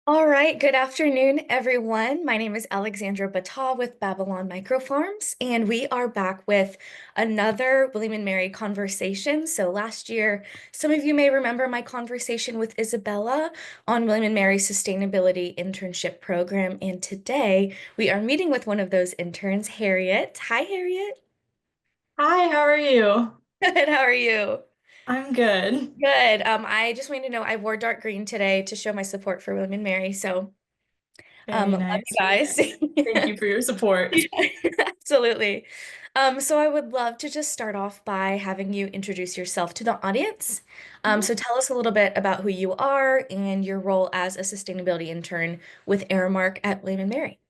All right, good afternoon, everyone. My name is Alexandra Battah with Babylon Microfarms, and we are back with another William and Mary conversation. So last year, some of you may remember my conversation with Isabella on William and Mary's Sustainability Internship Program, and today we are meeting with one of those interns, Harriet. Hi, Harriet. Hi, how are you? Good, how are you? I'm good. Good. I just wanted to know I wore dark green today to show my support for William and Mary, so Very love you nice. guys. Thank you for your support. Yeah, absolutely. So I would love to just start off by having you introduce yourself to the audience. So tell us a little bit about who you are and your role as a sustainability intern with Aramark at William and Mary.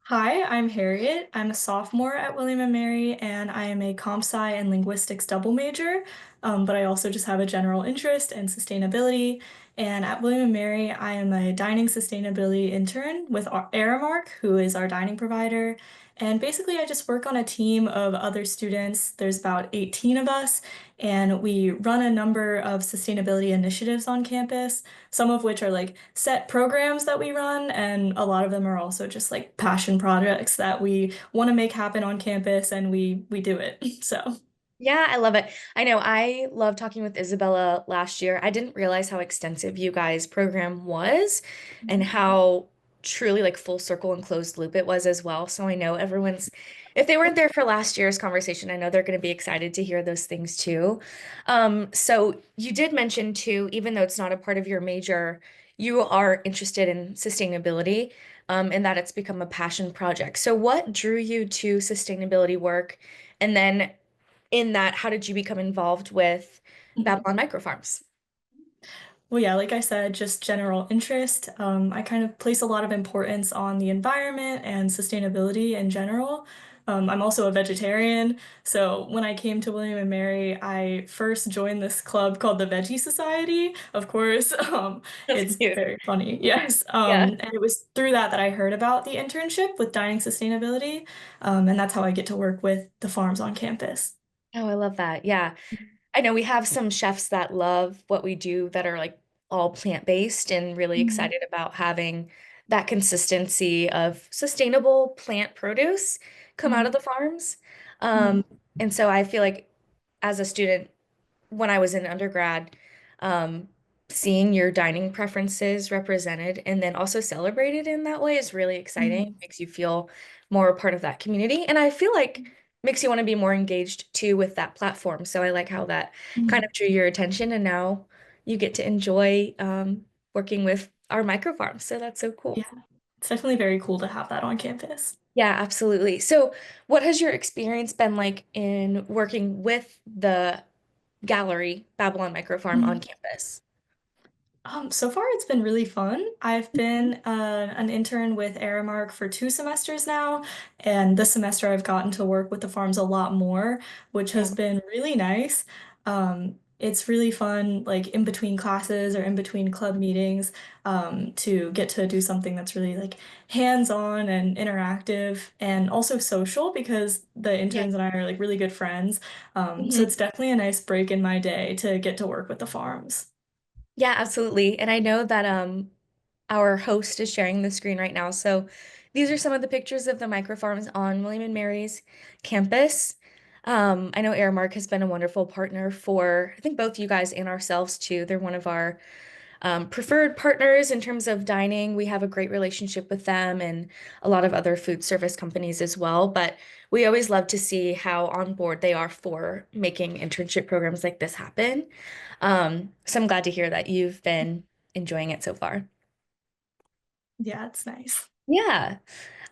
Hi, I'm Harriet. I'm a sophomore at William and Mary, and I am a comp sci and linguistics double major. But I also just have a general interest in sustainability. And at William and Mary, I am a dining sustainability intern with Aramark, who is our dining provider. And basically, I just work on a team of other students. There's about 18 of us, and we run a number of sustainability initiatives on campus, some of which are like set programs that we run, and a lot of them are also just like passion projects that we want to make happen on campus, and we do it. So, Yeah, I love it. I know I love talking with Isabella last year. I didn't realize how extensive you guys' program was and how truly like full circle and closed loop it was as well. So I know if they weren't there for last year's conversation, I know they're going to be excited to hear those things too. So you did mention too, even though it's not a part of your major, you are interested in sustainability, and that it's become a passion project. So what drew you to sustainability work? And then in that, how did you become involved with Mhm. Babylon Microfarms? Well, yeah, like I said, just general interest. I kind of place a lot of importance on the environment and sustainability in general. I'm also a vegetarian, so when I came to William and Mary, I first joined this club called the Veggie Society. Of course, That's it's cute. very funny, yes. Yeah. And it was through that that I heard about the internship with dining sustainability, and that's how I get to work with the farms on campus. Oh, I love that. Yeah. I know we have some chefs that love what we do that are like all plant-based and really Mhm. excited about having that consistency of sustainable plant produce come out of Mhm. the farms. Um, Mhm. and so I feel like as a student, when I was in undergrad, um, seeing your dining preferences represented and then also celebrated in that way is really exciting. Mhm. Makes you feel more a part of that community. And I feel like makes you want to be more engaged too with that platform. So I like how that kind Mhm. of drew your attention and now you get to enjoy working with our micro farms. So that's so Yeah, cool. it's definitely very cool to have that on campus. Yeah, absolutely. So what has your experience been like in working with the gallery, Babylon Micro Farm on Mhm. campus? So far it's been really fun. I've been an intern with Aramark for 2 semesters now, and this semester I've gotten to work with the farms a lot more, which Yeah. has been really nice. It's really fun, like in between classes or in between club meetings, to get to do something that's really like hands-on and interactive and also social because the Yeah. interns and I are like really good friends. So Mhm. it's definitely a nice break in my day to get to work with the farms. Yeah, absolutely. And I know that our host is sharing the screen right now. So these are some of the pictures of the microfarms on William and Mary's campus. I know Aramark has been a wonderful partner for, I think, both you guys and ourselves too. They're one of our preferred partners in terms of dining. We have a great relationship with them and a lot of other food service companies as well. But we always love to see how on board they are for making internship programs like this happen. So I'm glad to hear that you've been enjoying it so far. Yeah, it's nice. Yeah.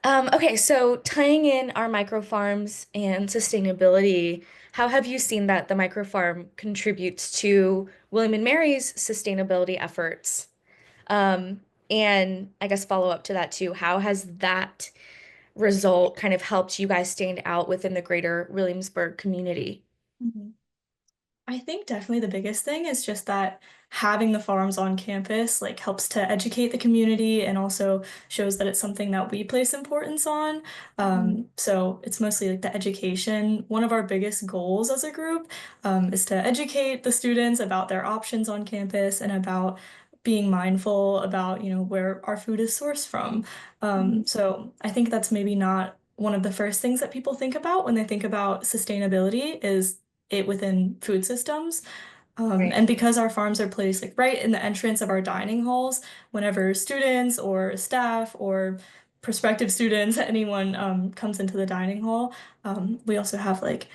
Okay, so tying in our micro farms and sustainability, how have you seen that the micro farm contributes to William and Mary's sustainability efforts? And I guess follow up to that too, how has that result kind of helped you guys stand out within the greater Williamsburg community? Mhm. I think definitely the biggest thing is just that having the farms on campus like helps to educate the community and also shows that it's something that we place importance on. Mhm. So it's mostly like the education. One of our biggest goals as a group is to educate the students about their options on campus and about being mindful about, where our food is sourced from. Mhm. So I think that's maybe not one of the first things that people think about when they think about sustainability is it within food systems. Right. And because our farms are placed like right in the entrance of our dining halls, whenever students or staff or prospective students, anyone comes into the dining hall, we also have like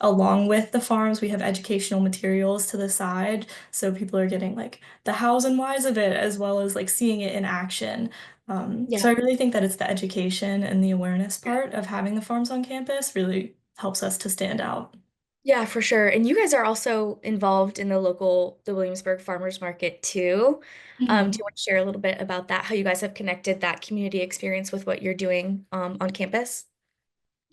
along with the farms, we have educational materials to the side, so people are getting like the hows and whys of it as well as like seeing it in action. So Yeah. I really think that it's the education and the awareness part of having the farms on campus really helps us to stand out. Yeah, for sure. And you guys are also involved in the Williamsburg Farmers Market too. Do you want to share a little bit about that, how you guys have connected that community experience with what you're doing on campus?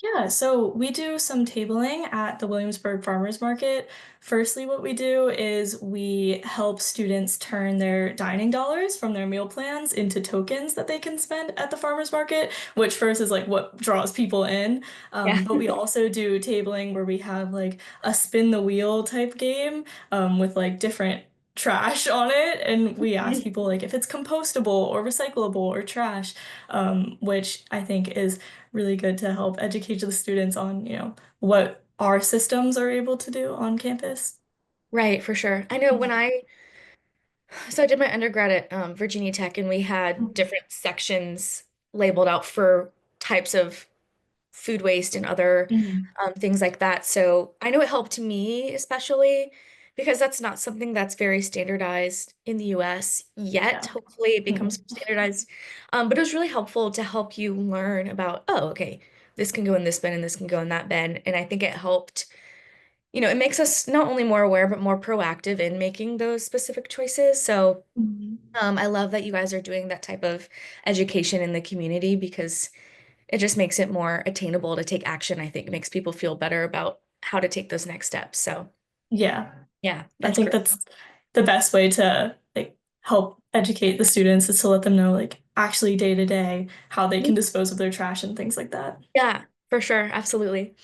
Yeah, so we do some tabling at the Williamsburg Farmers Market. Firstly, what we do is we help students turn their dining dollars from their meal plans into tokens that they can spend at the farmers market, which first is like what draws people in. Yeah. But we also do tabling where we have like a spin the wheel type game with like different trash on it, and we ask people like if it's compostable or recyclable or trash, which I think is really good to help educate the students on, what our systems are able to do on campus. Right, for sure. I know Mhm. so I did my undergrad at Virginia Tech, and we had Mhm. different sections labeled out for types of food waste and other Mhm. things like that. So I know it helped me especially because that's not something that's very standardized in the US yet. Yeah. Hopefully it becomes Mhm. standardized. But it was really helpful to help you learn about, oh, okay, this can go in this bin and this can go in that bin. And I think it helped, it makes us not only more aware, but more proactive in making those specific choices. So Mhm. I love that you guys are doing that type of education in the community because it just makes it more attainable to take action. I think it makes people feel better about how to take those next steps. So, Yeah, yeah, I that's think great. that's the best way to like help educate the students is to let them know like actually day to day how they can dispose of their trash and things like that. Yeah, for sure. Absolutely.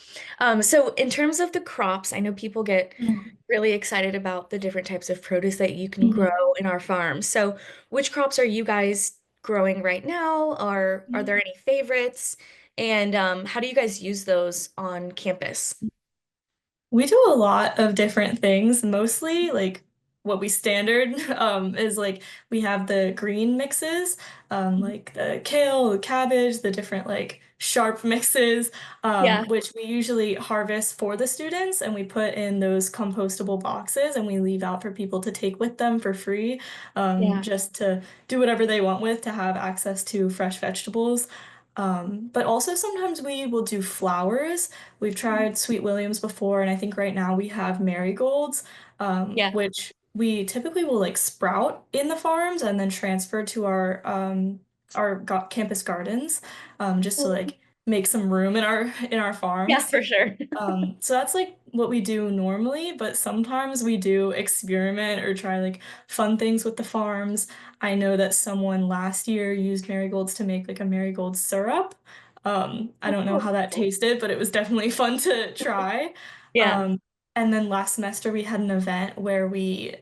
So in terms of the crops, I know people get Mhm. really excited about the different types of produce that you can Mhm. grow in our farm. So which crops are you guys growing right now? Or are there Mhm. any favorites? And how do you guys use those on campus? We do a lot of different things, mostly like what we standard is like we have the green mixes, like the kale, the cabbage, the different like sharp mixes, Yeah, which we usually harvest for the students and we put in those compostable boxes and we leave out for people to take with them for free, yeah. just to do whatever they want with to have access to fresh vegetables. But also sometimes we will do flowers. We've tried Sweet Williams before, and I think right now we have marigolds, Yeah. which we typically will like sprout in the farms and then transfer to our campus gardens, just to like make some room in our Yeah, farms. for sure. So that's like what we do normally, but sometimes we do experiment or try like fun things with the farms. I know that someone last year used marigolds to make like a marigold syrup. I don't know Oh, how that cool. tasted, but it was definitely fun to try. Yeah. Um, and then last semester we had an event where we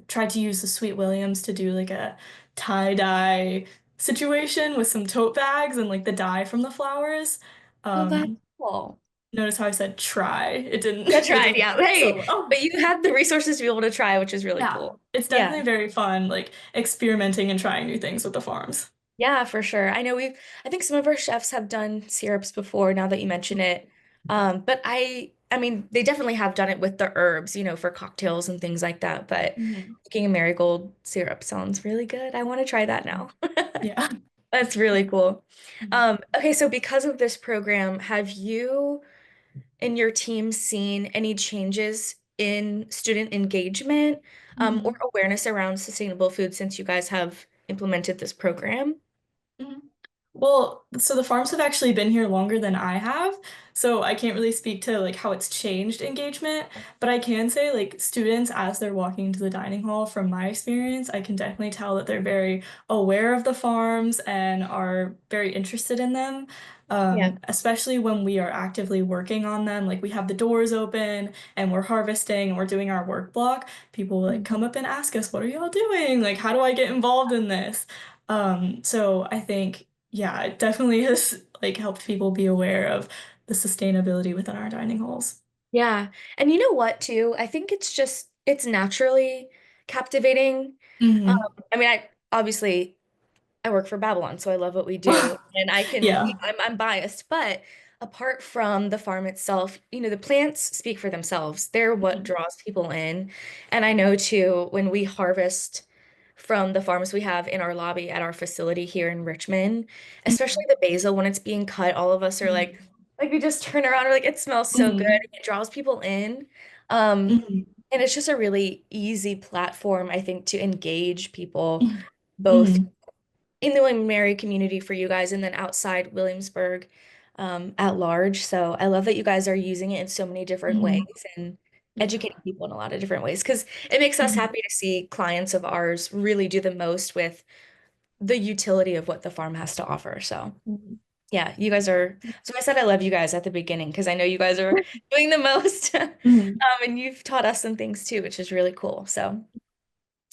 tried to use the Sweet Williams to do like a tie-dye situation with some tote bags and like the dye from the flowers. Oh, that's Um, cool. Notice how I said try. It didn't Yeah, it tried. didn't Yeah. work so Hey, well. but you had the resources to be able to try, which is really Yeah. cool. It's Yeah. definitely very fun, like experimenting and trying new things with the farms. Yeah, for sure. I think some of our chefs have done syrups before now that you mention it. But I mean, they definitely have done it with the herbs, for cocktails and things like that. But Mhm. making a marigold syrup sounds really good. I want to try that now. Yeah. That's really cool. Mhm. Okay, so because of this program, have you and your team seen any changes in student engagement, or Mhm. awareness around sustainable food since you guys have implemented this program? Mhm. Well, so the farms have actually been here longer than I have, so I can't really speak to like how it's changed engagement, but I can say like students as they're walking into the dining hall from my experience, I can definitely tell that they're very aware of the farms and are very interested in them. Yeah. especially when we are actively working on them. Like we have the doors open and we're harvesting and we're doing our work block. People like Mhm. come up and ask us, "What are y'all doing? Like, how do I get involved in this?" So I think, yeah, it definitely has like helped people be aware of the sustainability within our dining halls. Yeah. And you know what, too? I think it's naturally captivating. Um, Hmm. I mean, I work for Babylon, so I love what we do. And Yeah. I'm biased, but apart from the farm itself, the plants speak for themselves. They're what Mhm. draws people in. And I know too, when we harvest from the farms we have in our lobby at our facility here in Richmond, especially the basil, when it's being cut, all of us are like we just turn around, we're like, it smells so good. Mhm. It draws people in. Um, Mhm. and it's just a really easy platform, I think, to engage people Mhm. both Mhm. in the William and Mary community for you guys and then outside Williamsburg at large. So I love that you guys are using it in so many different ways Mhm. and Yeah. educating people in a lot of different ways because it makes us Mhm. happy to see clients of ours really do the most with the utility of what the farm has to offer. So Mhm. yeah, you guys are. So I said I love you guys at the beginning because I know you guys are doing the most. Mhm. And you've taught us some things too, which is really cool. So.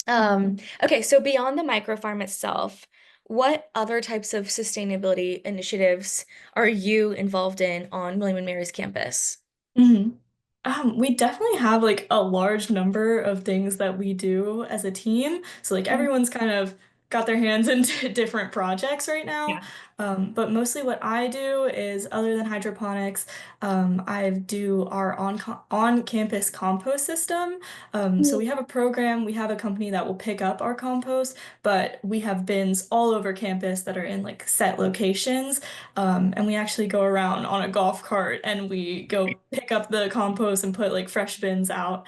Okay, so beyond the microfarm itself, what other types of sustainability initiatives are you involved in on William and Mary's campus? Mhm. We definitely have like a large number of things that we do as a team. So like Mhm. everyone's kind of got their hands into different projects right now. Yeah. But mostly what I do is other than hydroponics, I do our on-campus compost system. So we have a program, we have a company that will pick up our compost, but we have bins all over campus that are in like set locations. And we actually go around on a golf cart and we go pick up the compost and put like fresh bins out,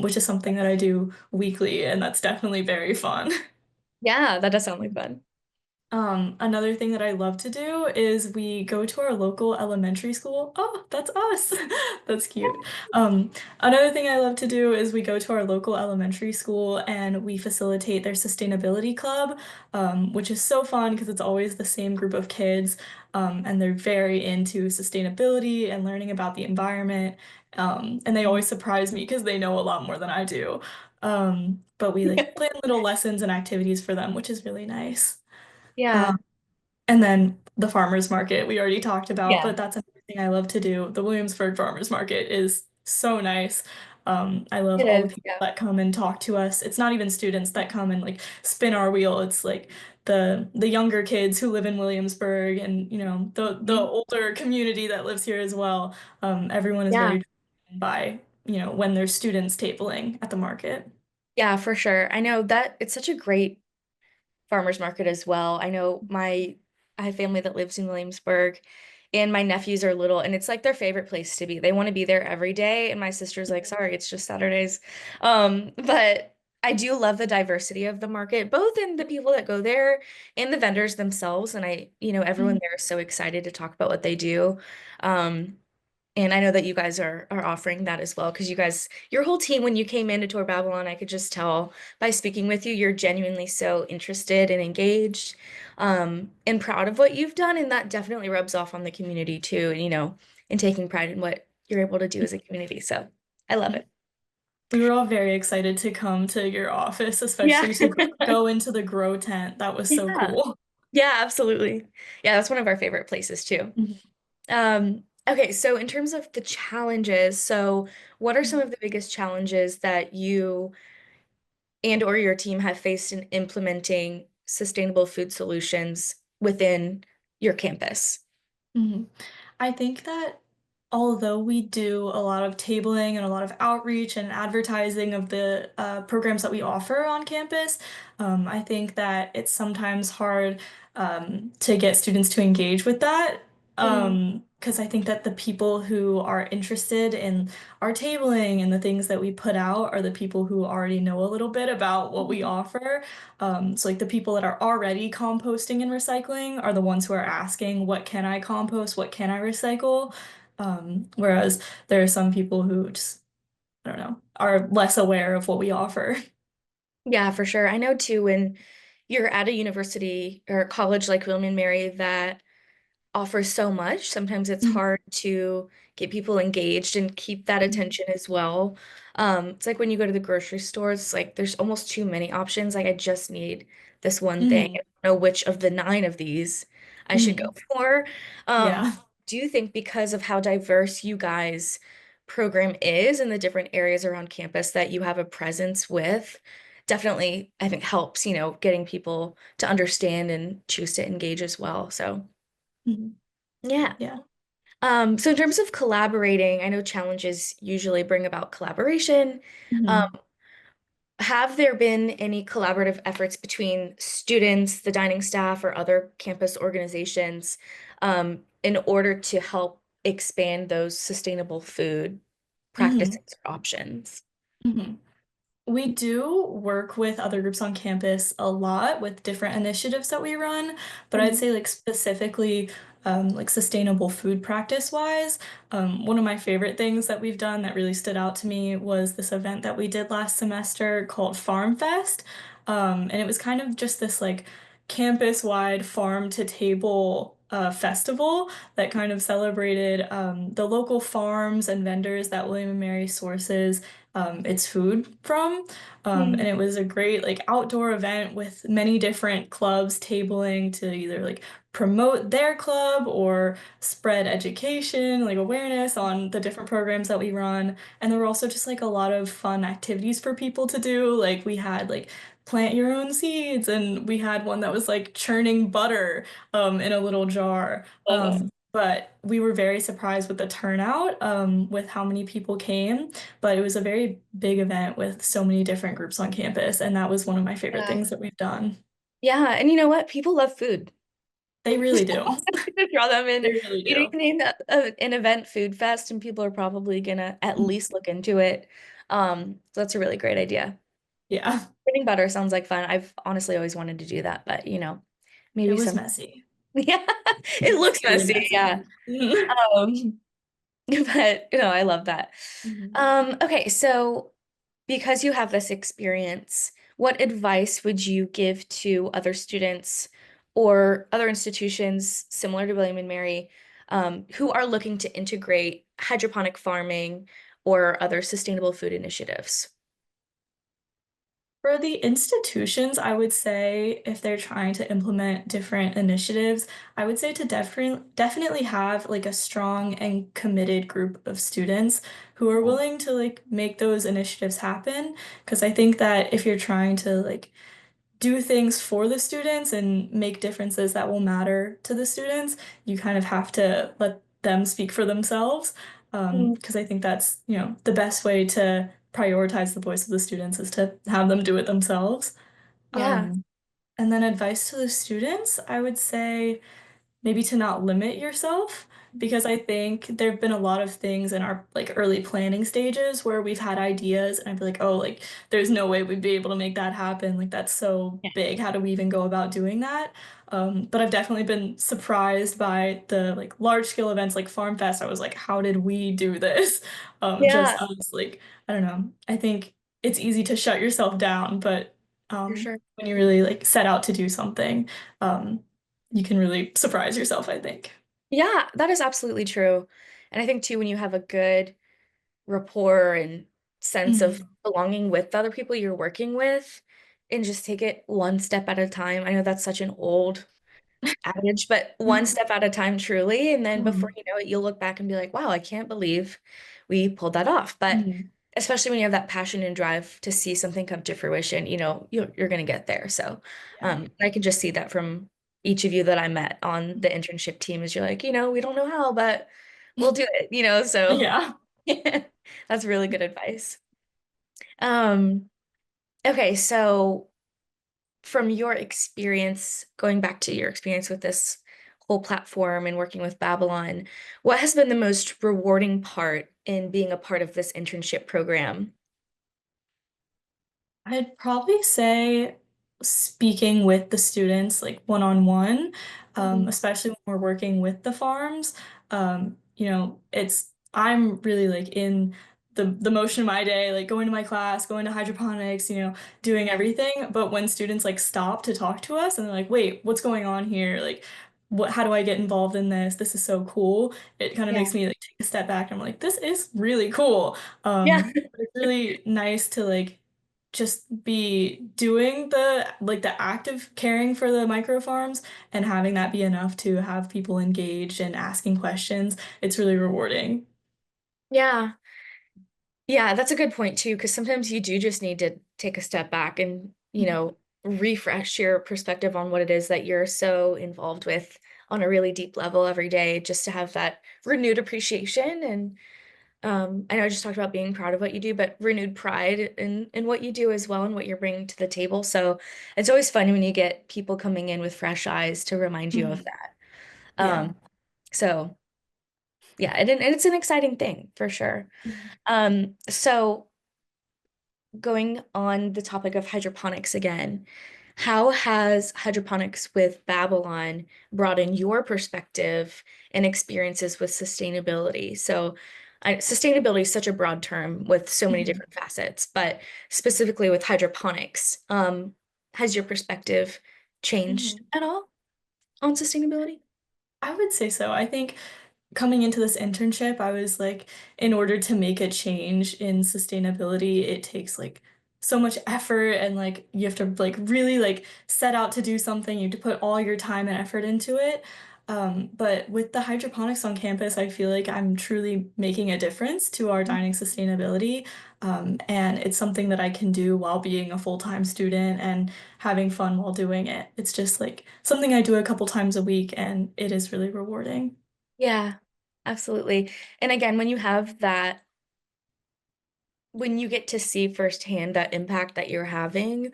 which is something that I do weekly, and that's definitely very fun. Yeah, that does sound like fun. Another thing that I love to do is we go to our local elementary school. Oh, that's us. That's cute. Um, Another thing I love to do is we go to our local elementary school and we facilitate their sustainability club, which is so fun because it's always the same group of kids, and they're very into sustainability and learning about the environment. And they always surprise me because they know a lot more than I do. But we like plan little lessons and activities for them, which is really nice. Yeah. Um, and then the farmers market we already talked about, Yeah. but that's another thing I love to do. The Williamsburg farmers market is so nice. I love It all the is. people Yeah. that come and talk to us. It's not even students that come and like spin our wheel. It's like the younger kids who live in Williamsburg and the Mhm. older community that lives here as well. Everyone is Yeah. very driven by, when there's students tabling at the market. Yeah, for sure. I know that it's such a great farmers market as well. I have family that lives in Williamsburg and my nephews are little and it's like their favorite place to be. They want to be there every day and my sister's like, "Sorry, it's just Saturdays." But I do love the diversity of the market, both in the people that go there and the vendors themselves and everyone Mhm. there is so excited to talk about what they do. Um and I know that you guys are offering that as well because your whole team, when you came into Tour Babylon, I could just tell by speaking with you, you're genuinely so interested and engaged, and proud of what you've done, and that definitely rubs off on the community too, and taking pride in what you're able to do as a community. So I love it. We were all very excited to come to your office, Yeah. especially to go into the grow tent. That was so Yeah. cool. Yeah, absolutely. Yeah, that's one of our favorite places too. Mhm. Okay, so in terms of the challenges, so what are some of the biggest challenges that you and or your team have faced in implementing sustainable food solutions within your campus? Mhm. I think that although we do a lot of tabling and a lot of outreach and advertising of the programs that we offer on campus, I think that it's sometimes hard to get students to engage with that. Mhm. Because I think that the people who are interested in our tabling and the things that we put out are the people who already know a little bit about what we offer. So like the people that are already composting and recycling are the ones who are asking, what can I compost? What can I recycle? Whereas there are some people who just, I don't know, are less aware of what we offer. Yeah, for sure. I know too when you're at a university or college like William and Mary that offers so much. Sometimes it's Mhm. hard to get people engaged and keep that attention as well. It's like when you go to the grocery store, it's like there's almost too many options. Like I just need this one thing. I Mhm. don't know which of the nine of these I should go Mhm. for. Yeah. Do you think because of how diverse you guys' program is and the different areas around campus that you have a presence with, definitely, I think helps, getting people to understand and choose to engage as well. So, Mhm. yeah. Yeah. So in terms of collaborating, I know challenges usually bring about collaboration. Um, Mhm. have there been any collaborative efforts between students, the dining staff, or other campus organizations in order to help expand those sustainable food Mhm. practices or options? Mhm. We do work with other groups on campus a lot with different initiatives that we run, but I'd Mhm. say like specifically like sustainable food practice wise, one of my favorite things that we've done that really stood out to me was this event that we did last semester called Farm Fest. And it was kind of just this like campus-wide farm to table festival that kind of celebrated the local farms and vendors that William and Mary sources its food from. And Mhm. it was a great like outdoor event with many different clubs tabling to either like promote their club or spread education, like awareness on the different programs that we run. And there were also just like a lot of fun activities for people to do. Like we had like plant your own seeds and we had one that was like churning butter in a little jar. Love it. But we were very surprised with the turnout, with how many people came. But it was a very big event with so many different groups on campus, and that was one of my favorite Yeah. things that we've done. Yeah, and you know what? People love food. They really do. To draw them in. They really You do. name an event food fest, and people are probably gonna at Mhm. least look into it. So that's a really great idea. Yeah, Creating butter sounds like fun. I've honestly always wanted to do that, but it maybe was some. messy. Yeah, It it was looks really messy. Yeah. messy. Mhm. Um, but I love that. Mhm. Okay, so because you have this experience, what advice would you give to other students or other institutions similar to William and Mary, who are looking to integrate hydroponic farming or other sustainable food initiatives? For the institutions, I would say if they're trying to implement different initiatives, I would say to definitely have like a strong and committed group of students who are willing to like make those initiatives happen. Because I think that if you're trying to like do things for the students and make differences that will matter to the students, you kind of have to let them speak for themselves. Mm. Because I think that's, the best way to prioritize the voice of the students is to have them do it themselves. Yeah. And then advice to the students, I would say maybe to not limit yourself because I think there have been a lot of things in our like early planning stages where we've had ideas and I'd be like, oh, like there's no way we'd be able to make that happen. Like that's so Yeah. big. How do we even go about doing that? But I've definitely been surprised by the like large scale events like Farm Fest. I was like, how did we do this? Just Yeah, us like, I don't know. I think it's easy to shut yourself down, but for sure. when you really like set out to do something, um, you can really surprise yourself, I think. Yeah, that is absolutely true. And I think too, when you have a good rapport and sense of Mhm. belonging with the other people you're working with, and just take it one step at a time. I know that's such an old adage, but one step at a time, truly. And then before Mhm. you know it, you'll look back and be like, wow, I can't believe we pulled that off. But Mhm. especially when you have that passion and drive to see something come to fruition, you're going to get there. So Yeah. I can just see that from each of you that I met on the internship team is you're like, we don't know how, but we'll do it, so Yeah. that's really good advice. Um, okay, so from your experience, going back to your experience with this whole platform and working with Babylon, what has been the most rewarding part in being a part of this internship program? I'd probably say speaking with the students like one-on-one, Mhm. especially when we're working with the farms. I'm really like in the motion of my day, like going to my class, going to hydroponics, doing Yeah. everything. But when students like stop to talk to us and they're like, wait, what's going on here? Like how do I get involved in this? This is so cool. It kind of makes Yeah. me like take a step back and I'm like, this is really cool. Yeah. But it's really nice to like just be doing the act of caring for the micro farms and having that be enough to have people engaged and asking questions. It's really rewarding. Yeah. Yeah, that's a good point too, because sometimes you do just need to take a step back and, refresh your perspective on what it is that you're so involved with on a really deep level every day, just to have that renewed appreciation. And I know I just talked about being proud of what you do, but renewed pride in what you do as well and what you're bringing to the table. So it's always fun when you get people coming in with fresh eyes to remind you of Mhm. that. Yeah. Um, so yeah, and it's an exciting thing for sure. So going on the topic of hydroponics again, how has hydroponics with Babylon brought in your perspective and experiences with sustainability? So, sustainability is such a broad term with so many Mhm. different facets, but specifically with hydroponics, has your perspective changed Mhm. at all on sustainability? I would say so. I think coming into this internship, I was like, in order to make a change in sustainability, it takes like so much effort and like you have to like really like set out to do something. You have to put all your time and effort into it. But with the hydroponics on campus, I feel like I'm truly making a difference to our dining sustainability. And it's something that I can do while being a full-time student and having fun while doing it. It's just like something I do a couple times a week, and it is really rewarding. Yeah, absolutely. And again, when you have that, when you get to see firsthand that impact that you're having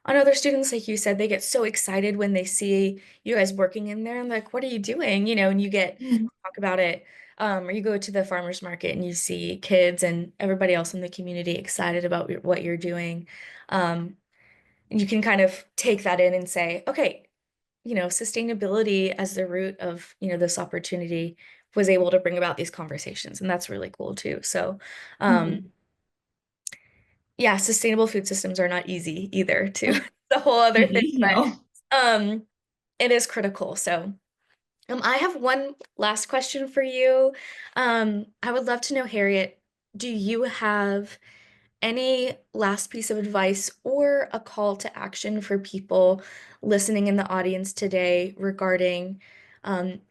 on other students, like you said, they get so excited when they see you guys working in there and like, what are you doing? And you get Mhm. talk about it. Or you go to the farmers market and you see kids and everybody else in the community excited about what you're doing. And you can kind of take that in and say, okay, sustainability as the root of, this opportunity was able to bring about these conversations. And that's really cool too. So, um, Mhm. yeah, sustainable food systems are not easy either, too. It's a whole other thing, No. but it is critical. So, I have one last question for you. I would love to know, Harriet, do you have any last piece of advice or a call to action for people listening in the audience today regarding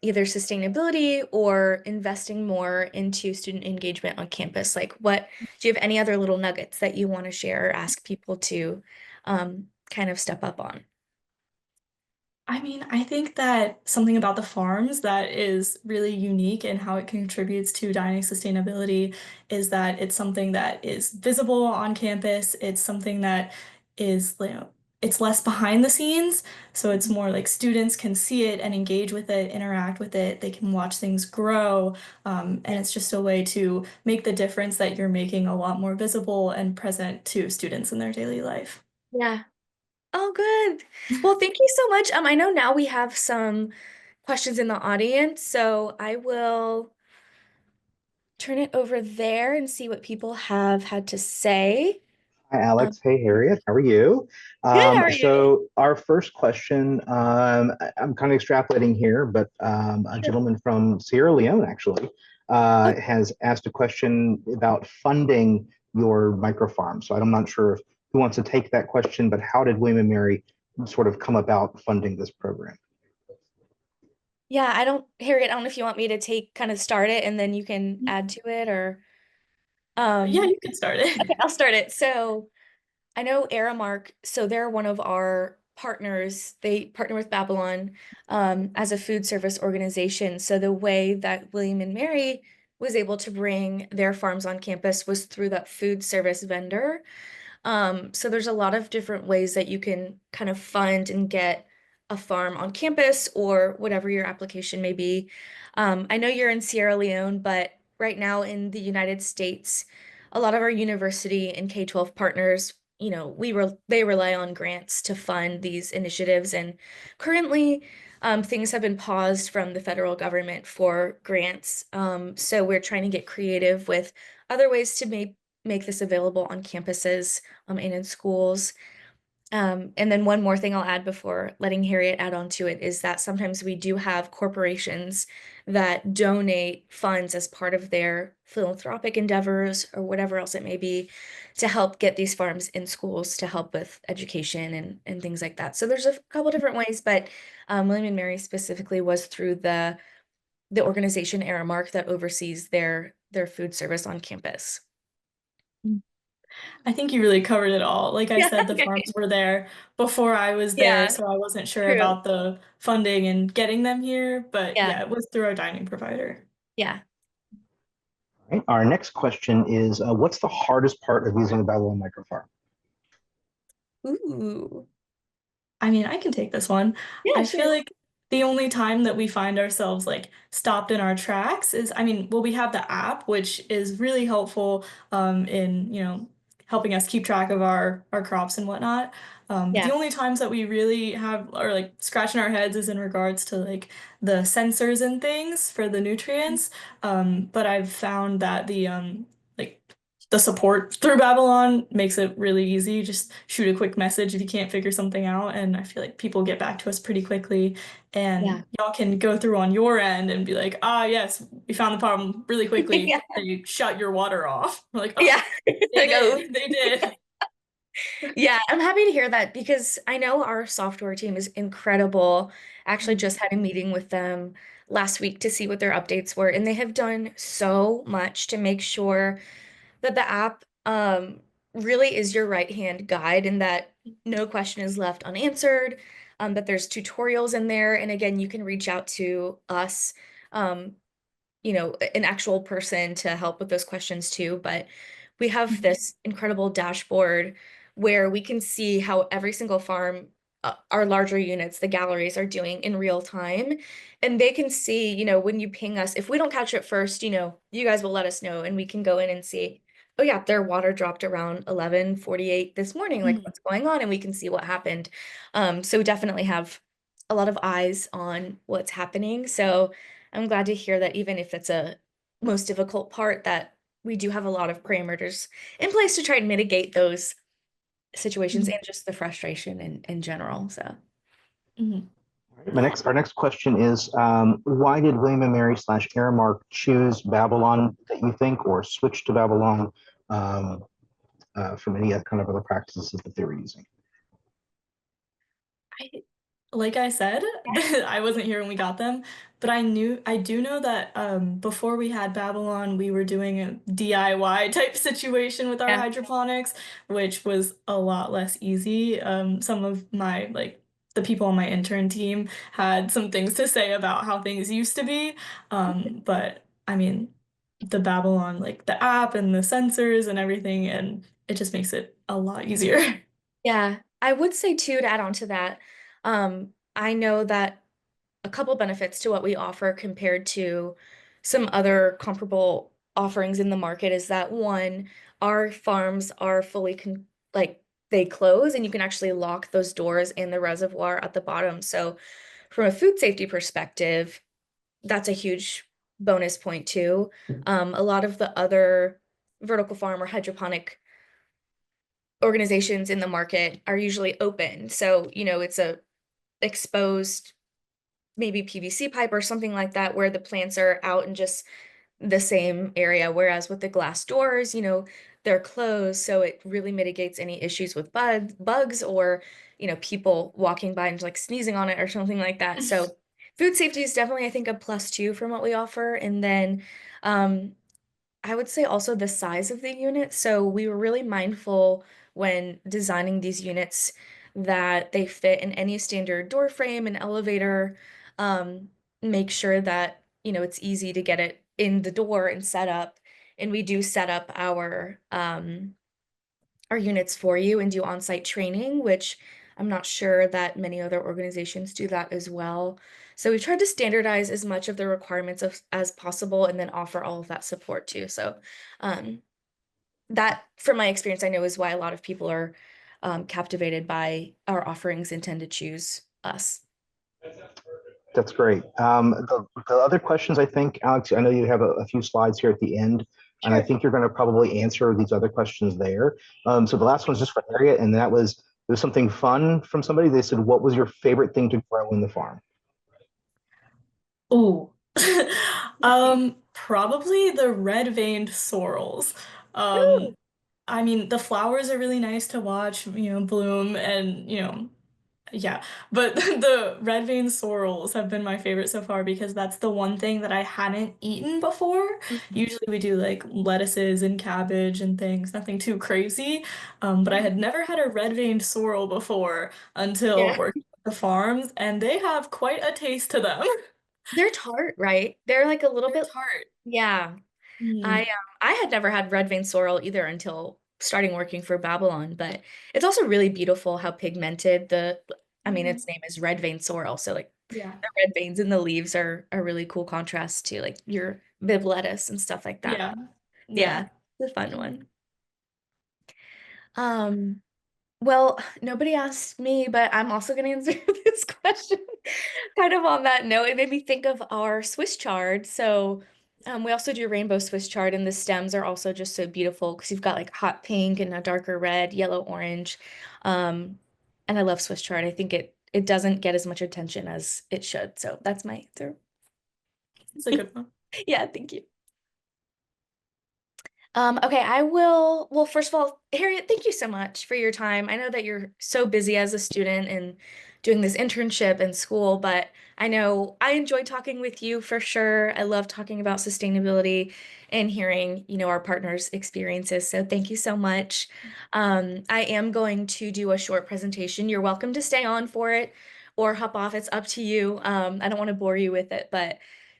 either sustainability or investing more into student engagement on campus? Like, do you have any other little nuggets that you want to share or ask people to kind of step up on? I mean, I think that something about the farms that is really unique and how it contributes to dining sustainability is that it's something that is visible on campus. It's something that is, it's less behind the scenes. So it's more like students can see it and engage with it, interact with it. They can watch things grow. And it's just a way to make the difference that you're making a lot more visible and present to students in their daily life. Yeah. Oh, good. Well, thank you so much. I know now we have some questions in the audience, so I will turn it over there and see what people have had to say. Hi, Um, Alex. Hey, Harriet. How are you? Good, how are you? So, our first question, I'm kind of extrapolating here, but a Sure. gentleman from Sierra Leone actually Oh, has asked a question about funding your microfarm. So, I'm not sure if who wants to take that question, but how did William and Mary sort of come about funding this program? yeah, Harriet, I don't know if you want me to kind of start it and then you can add to it or, Yeah, um, you can start it. okay, I'll start it. So I know Aramark, so they're one of our partners. They partner with Babylon as a food service organization. So the way that William and Mary was able to bring their farms on campus was through that food service vendor. So there's a lot of different ways that you can kind of fund and get a farm on campus or whatever your application may be. I know you're in Sierra Leone, but right now in the United States, a lot of our university and K-12 partners, they rely on grants to fund these initiatives. And currently, things have been paused from the federal government for grants. So we're trying to get creative with other ways to make this available on campuses and in schools. And then one more thing I'll add before letting Harriet add on to it is that sometimes we do have corporations that donate funds as part of their philanthropic endeavors or whatever else it may be to help get these farms in schools to help with education and things like that. So there's a couple different ways, but William and Mary specifically was through the organization Aramark that oversees their food service on campus. I think you really covered it all. Like I Yeah, said, the okay. farms were there before I was there, Yeah, so I wasn't sure true. about the funding and getting them here. But Yeah, yeah, it was through our dining provider. yeah. Right. Our next question is, what's the hardest part of using a Babylon microfarm? Ooh. I mean, I can take this one. Yeah, I feel sure. like the only time that we find ourselves like stopped in our tracks is, I mean, well, we have the app, which is really helpful in, helping us keep track of our crops and whatnot. The Yeah. only times that we really have are like scratching our heads is in regards to like the sensors and things for the nutrients. But I've found that like the support through Babylon makes it really easy. Just shoot a quick message if you can't figure something out. And I feel like people get back to us pretty quickly. Yeah. And y'all can go through on your end and be like, ah, yes, we found the problem really quickly. Yeah. They shut your water off. We're like, Yeah. oh, they Like, oh, did. They did. yeah, I'm happy to hear that because I know our software team is incredible. Actually, just had a meeting with them last week to see what their updates were, and they have done so much to make sure that the app really is your right-hand guide and that no question is left unanswered, that there's tutorials in there, and again, you can reach out to us. Um, an actual person to help with those questions too. But we have this incredible dashboard where we can see how every single farm, our larger units, the galleries are doing in real time. And they can see, when you ping us, if we don't catch it first, you guys will let us know and we can go in and see, oh yeah, their water dropped around 11:48 this morning. Like Mhm. what's going on? And we can see what happened. So we definitely have a lot of eyes on what's happening. So I'm glad to hear that even if it's a most difficult part, that we do have a lot of parameters in place to try and mitigate those situations Mhm. and just the frustration in general. So Mhm. Our next question is, why did William and Mary slash Aramark choose Babylon that you think, or switch to Babylon um, from any other kind of other practices that they were using? I, like I said, I wasn't here when we got them, but I do know that before we had Babylon, we were doing a DIY type situation with our yeah, hydroponics, which was a lot less easy. Some of my like the people on my intern team had some things to say about how things used to be. But I mean, the Babylon, like the app and the sensors and everything, and it just makes it a lot easier. yeah, I would say too to add on to that, I know that a couple benefits to what we offer compared to some other comparable offerings in the market is that one, our farms are fully like they close and you can actually lock those doors in the reservoir at the bottom. So from a food safety perspective, that's a huge bonus point too. A lot of the other vertical farm or hydroponic organizations in the market are usually open. So, it's a exposed maybe PVC pipe or something like that where the plants are out in just the same area. Whereas with the glass doors, they're closed, so it really mitigates any issues with bugs or, people walking by and like sneezing on it or something like that. So food safety is definitely, I think, a plus two from what we offer. And then um, I would say also the size of the unit. So we were really mindful when designing these units that they fit in any standard door frame and elevator. Make sure that, it's easy to get it in the door and set up. And we do set up our units for you and do on-site training, which I'm not sure that many other organizations do that as well. So we tried to standardize as much of the requirements as possible and then offer all of that support too. So um, that, from my experience, I know is why a lot of people are captivated by our offerings and tend to choose us. That's great. The other questions, I think, Alex, I know you have a few slides here at the end, and I Sure. think you're going to probably answer these other questions there. So the last one's just for Harriet, and that was, there's something fun from somebody. They said, "What was your favorite thing to grow in the farm?" Ooh. Probably the red-veined sorrels. Um, Ooh, I mean, the flowers are really nice to watch, bloom and, yeah. But the red vein sorrels have been my favorite so far because that's the one thing that I hadn't eaten before. mhm. Usually we do like lettuces and cabbage and things, nothing too crazy. But I had never had a red veined sorrel before until Yeah. working at the farms, and they have quite a taste to them. They're tart, right? They're like a little They're bit, tart. yeah. I Mm, I had never had red vein sorrel either until starting working for Babylon, but it's also really beautiful how pigmented I mean, mhm. its name is red vein sorrel, so like Yeah. the red veins in the leaves are a really cool contrast to like your Viv lettuce and stuff like that. Yeah. Yeah. Yeah, it's a fun one. Um, well, nobody asked me, but I'm also going to answer this question. Kind of on that note, it made me think of our Swiss chard. So, we also do rainbow Swiss chard, and the stems are also just so beautiful because you've got like hot pink and a darker red, yellow, orange. Um, and I love Swiss chard. I think it doesn't get as much attention as it should. So that's my answer. It's a good one. Yeah, thank you. Okay, well, first of all, Harriet, thank you so much for your time. I know that you're so busy as a student and doing this internship in school, but I know I enjoyed talking with you for sure. I love talking about sustainability and hearing, our partners' experiences. So thank you so much. I am going to do a short presentation. You're welcome to stay on for it or hop off. It's up to you. I don't want to bore you with it, but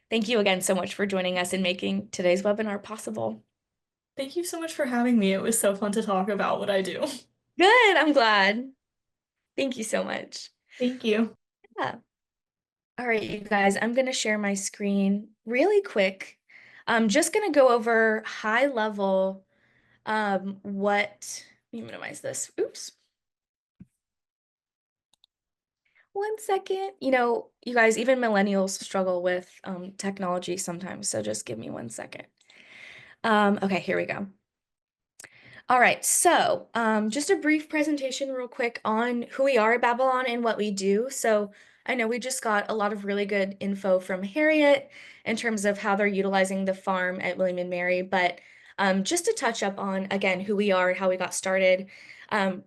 thank you again so much for joining us and making today's webinar possible. Thank you so much for having me. It was so fun to talk about what I do. Good, I'm glad. Thank you so much. Thank you. Yeah. All right, you guys, I'm going to share my screen really quick. I'm just going to go over high level let me minimize this. Oops. One second. You guys, even millennials struggle with technology sometimes, so just give me 1 second. Okay, here we go. All right, so just a brief presentation real quick on who we are at Babylon and what we do. So I know we just got a lot of really good info from Harriet in terms of how they're utilizing the farm at William and Mary, but just to touch up on, again, who we are and how we got started.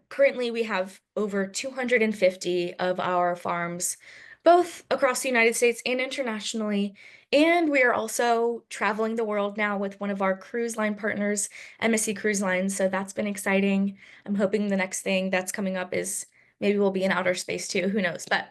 Currently, we have over 250 of our farms, both across the United States and internationally. And we are also traveling the world now with one of our cruise line partners, MSC Cruise Lines. So that's been exciting. I'm hoping the next thing that's coming up is maybe we'll be in outer space too. Who knows? But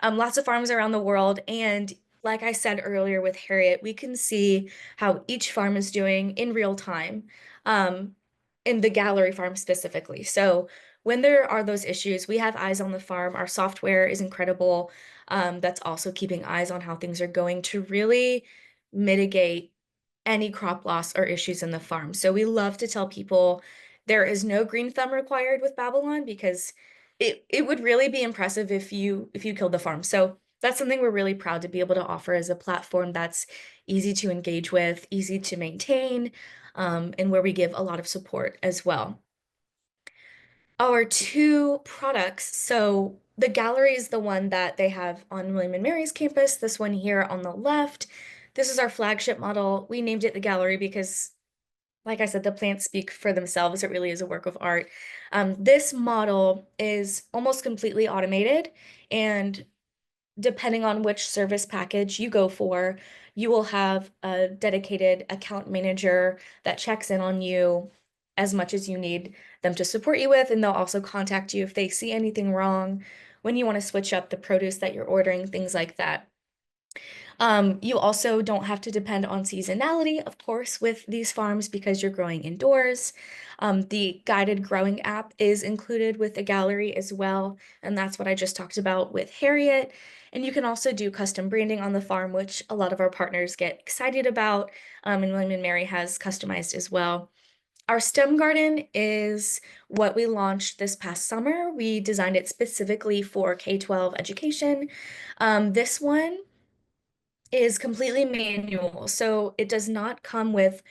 lots of farms around the world. And like I said earlier with Harriet, we can see how each farm is doing in real time, um, in the gallery farm specifically. So when there are those issues, we have eyes on the farm. Our software is incredible. That's also keeping eyes on how things are going to really mitigate any crop loss or issues in the farm. So we love to tell people there is no green thumb required with Babylon because it would really be impressive if you killed the farm. So that's something we're really proud to be able to offer as a platform that's easy to engage with, easy to maintain, and where we give a lot of support as well. Our two products, so the gallery is the one that they have on William and Mary's campus, this one here on the left. This is our flagship model. We named it the gallery because, like I said, the plants speak for themselves. It really is a work of art. This model is almost completely automated, and depending on which service package you go for, you will have a dedicated account manager that checks in on you as much as you need them to support you with, and they'll also contact you if they see anything wrong, when you want to switch up the produce that you're ordering, things like that. You also don't have to depend on seasonality, of course, with these farms because you're growing indoors. The guided growing app is included with the gallery as well, and that's what I just talked about with Harriet. And you can also do custom branding on the farm, which a lot of our partners get excited about, and William and Mary has customized as well. Our STEM garden is what we launched this past summer. We designed it specifically for K-12 education. This one is completely manual, so it does not come with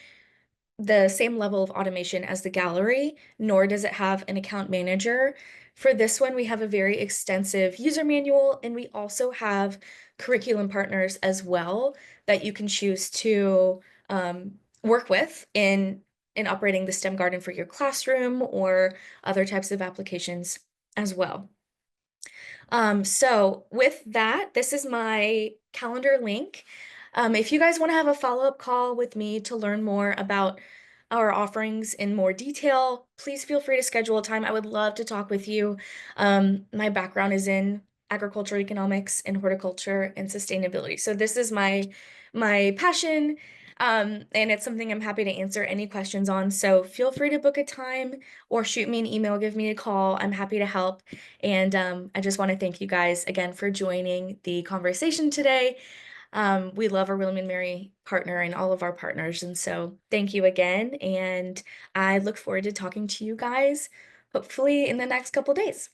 the same level of automation as the gallery, nor does it have an account manager. For this one, we have a very extensive user manual, and we also have curriculum partners as well that you can choose to work with in operating the STEM garden for your classroom or other types of applications as well. So with that, this is my calendar link. If you guys want to have a follow-up call with me to learn more about our offerings in more detail, please feel free to schedule a time. I would love to talk with you. My background is in agriculture, economics, and horticulture and sustainability. So this is my passion, and it's something I'm happy to answer any questions on. So feel free to book a time or shoot me an email, give me a call. I'm happy to help. And I just want to thank you guys again for joining the conversation today. We love our William and Mary partner and all of our partners. And so thank you again. And I look forward to talking to you guys hopefully in the next couple days.